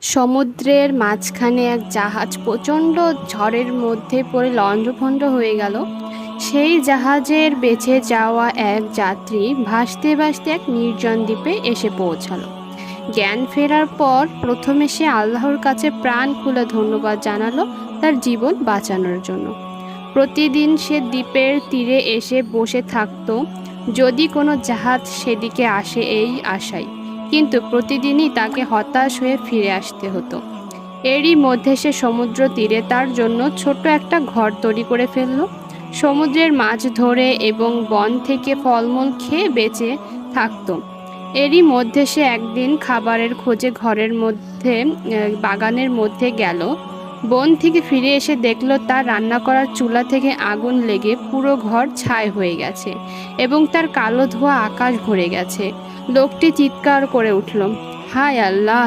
সমুদ্রের মাঝখানে এক জাহাজ প্রচণ্ড ঝড়ের মধ্যে পড়ে লণ্ডভণ্ড হয়ে গেল। সেই জাহাজের বেঁচে যাওয়া এক যাত্রী ভাসতে ভাসতে এক নির্জন দ্বীপে এসে পৌঁছালো। জ্ঞান ফেরার পর প্রথমে সে আল্লাহর কাছে প্রাণ খুলে ধন্যবাদ জানালো তার জীবন বাঁচানোর জন্য। প্রতিদিন সে দ্বীপের তীরে এসে বসে থাকতো, যদি কোনো জাহাজ সেদিকে আসে এই আশায়, কিন্তু প্রতিদিনই তাকে হতাশ হয়ে ফিরে আসতে হতো। এরই মধ্যে সে সমুদ্র তীরে তার জন্য ছোট্ট একটা ঘর তৈরি করে ফেলল। সমুদ্রের মাছ ধরে এবং বন থেকে ফলমূল খেয়ে বেঁচে থাকতো। এরই মধ্যে সে একদিন খাবারের খোঁজে ঘরের মধ্যে বাগানের মধ্যে গেল। বন থেকে ফিরে এসে দেখল তার রান্না করার চুলা থেকে আগুন লেগে পুরো ঘর ছাই হয়ে গেছে এবং তার কালো ধোঁয়া আকাশ ভরে গেছে। লোকটি চিৎকার করে উঠল, হায় আল্লাহ!